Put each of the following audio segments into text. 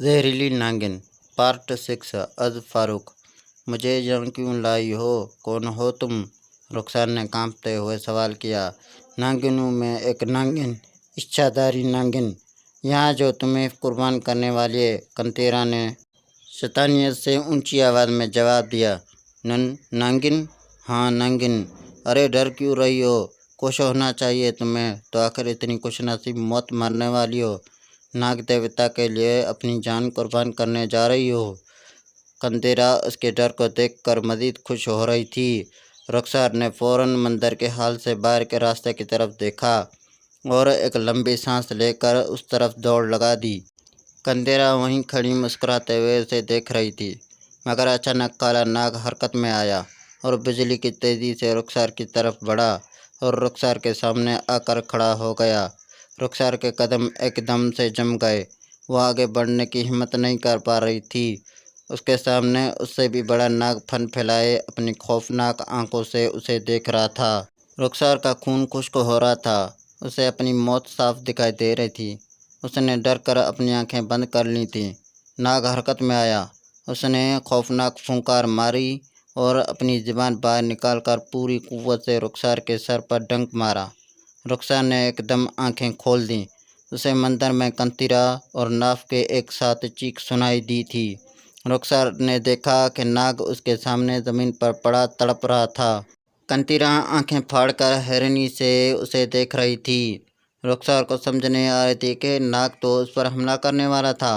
जहरीली नागिन पार्ट 6 अज़ फ़ारूक। मुझे यहाँ क्यों लाई हो? कौन हो तुम? रुखसार ने कांपते हुए सवाल किया। नागिनों में एक नागिन, इच्छाधारी नागिन, यहाँ जो तुम्हें कुर्बान करने वाली है, कंतेरा ने शैतानियत से ऊंची आवाज़ में जवाब दिया। नागिन? हाँ नागिन। अरे डर क्यों रही हो? खुश होना चाहिए तुम्हें, तो आखिर इतनी खुशनसीब मौत मरने वाली हो। नाग देवता के लिए अपनी जान कुर्बान करने जा रही हो। कंतेरा उसके डर को देखकर मज़ीद खुश हो रही थी। रुखसार ने फ़ौरन मंदिर के हाल से बाहर के रास्ते की तरफ देखा और एक लंबी सांस लेकर उस तरफ दौड़ लगा दी। कंतेरा वहीं खड़ी मुस्कुराते हुए उसे देख रही थी, मगर अचानक काला नाग हरकत में आया और बिजली की तेज़ी से रुखसार की तरफ बढ़ा और रुखसार के सामने आकर खड़ा हो गया। रुखसार के कदम एकदम से जम गए। वह आगे बढ़ने की हिम्मत नहीं कर पा रही थी। उसके सामने उससे भी बड़ा नाग फन फैलाए अपनी खौफनाक आंखों से उसे देख रहा था। रुखसार का खून खुश्क हो रहा था। उसे अपनी मौत साफ दिखाई दे रही थी। उसने डर कर अपनी आंखें बंद कर ली थीं। नाग हरकत में आया। उसने खौफनाक फुंकार मारी और अपनी ज़ुबान बाहर निकालकर पूरी कुव्वत से रुखसार के सर पर डंक मारा। रुखसार ने एकदम आंखें खोल दीं। उसे मंदिर में कंतीरा और नाफ के एक साथ चीख सुनाई दी थी। रुखसार ने देखा कि नाग उसके सामने ज़मीन पर पड़ा तड़प रहा था। कंतीरा आंखें फाड़कर हैरानी से उसे देख रही थी। रुखसार को समझ नहीं आ रही थी कि नाग तो उस पर हमला करने वाला था।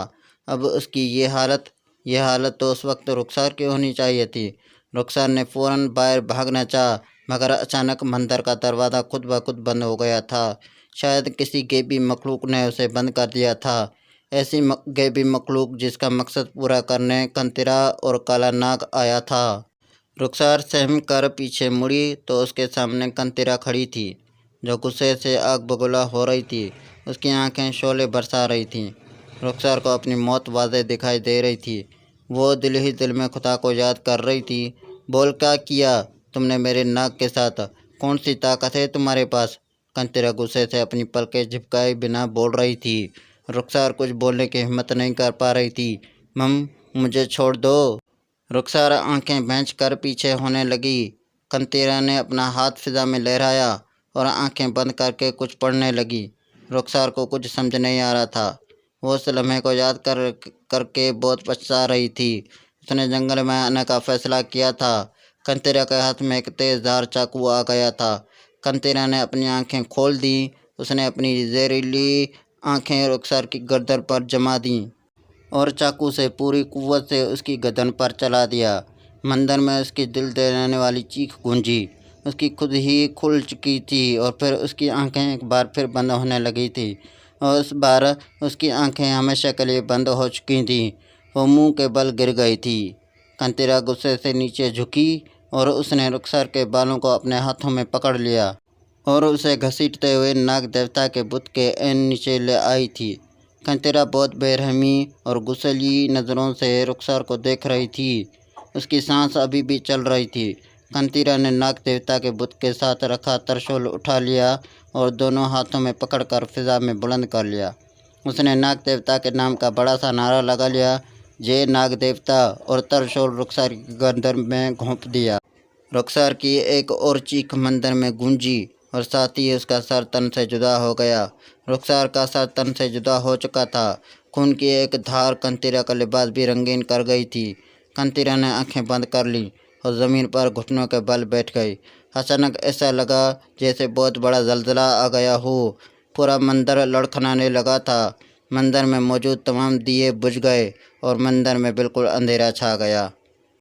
अब उसकी ये हालत तो उस वक्त रुखसार की होनी चाहिए थी। रुखसार ने फ़ौरन बाहर भागना चाहा, मगर अचानक मंदिर का दरवाज़ा खुद ब खुद बंद हो गया था। शायद किसी गैबी मखलूक ने उसे बंद कर दिया था। ऐसी गैबी मखलूक जिसका मकसद पूरा करने कंतीरा और काला नाग आया था। रुखसार सहम कर पीछे मुड़ी तो उसके सामने कंतीरा खड़ी थी, जो गुस्से से आग बबूला हो रही थी। उसकी आंखें शोले बरसा रही थीं। रुखसार को अपनी मौत वाज़ेह दिखाई दे रही थी। वो दिल ही दिल में खुदा को याद कर रही थी। बोल, क्या किया तुमने मेरे नाग के साथ? कौन सी ताकत है तुम्हारे पास? कंतीरा गुस्से से अपनी पलकें झपकाए बिना बोल रही थी। रुखसार कुछ बोलने की हिम्मत नहीं कर पा रही थी। मुझे छोड़ दो। रुखसार आंखें भैंच कर पीछे होने लगी। कंतीरा ने अपना हाथ फिजा में लहराया और आंखें बंद करके कुछ पढ़ने लगी। रुखसार को कुछ समझ नहीं आ रहा था। वो उस लम्हे को याद करके बहुत पछता रही थी। उसने जंगल में आने का फैसला किया था। कंतीरा के हाथ में एक तेज़धार चाकू आ गया था। कंतीरा ने अपनी आंखें खोल दी। उसने अपनी जहरीली आंखें रुखसार की गर्दन पर जमा दी और चाकू से पूरी कुव्वत से उसकी गर्दन पर चला दिया। मंदिर में उसकी दिल दहलाने वाली चीख गूंजी। उसकी खुद ही खुल चुकी थी और फिर उसकी आंखें एक बार फिर बंद होने लगी थी और इस बार उसकी आंखें हमेशा के लिए बंद हो चुकी थीं। वो मुंह के बल गिर गई थी। कंतीरा गुस्से से नीचे झुकी और उसने रुखसार के बालों को अपने हाथों में पकड़ लिया और उसे घसीटते हुए नाग देवता के बुत के ऐन नीचे ले आई थी। कंतीरा बहुत बेरहमी और गुस्सैली नज़रों से रुखसार को देख रही थी। उसकी सांस अभी भी चल रही थी। कंतीरा ने नाग देवता के बुत के साथ रखा त्रिशूल उठा लिया और दोनों हाथों में पकड़कर फिजा में बुलंद कर लिया। उसने नाग देवता के नाम का बड़ा सा नारा लगा लिया, जय नाग देवता, और त्रिशूल रुखसार की गर्दन में घोंप दिया। रुखसार की एक और चीख मंदिर में गूंजी और साथ ही उसका सर तन से जुदा हो गया। रुखसार का सर तन से जुदा हो चुका था। खून की एक धार कंतीरा का लिबास भी रंगीन कर गई थी। कंतीरा ने आंखें बंद कर लीं और ज़मीन पर घुटनों के बल बैठ गई। अचानक ऐसा लगा जैसे बहुत बड़ा ज़लज़ला आ गया हो। पूरा मंदिर लड़खड़ाने लगा था। मंदिर में मौजूद तमाम दिए बुझ गए और मंदिर में बिल्कुल अंधेरा छा गया।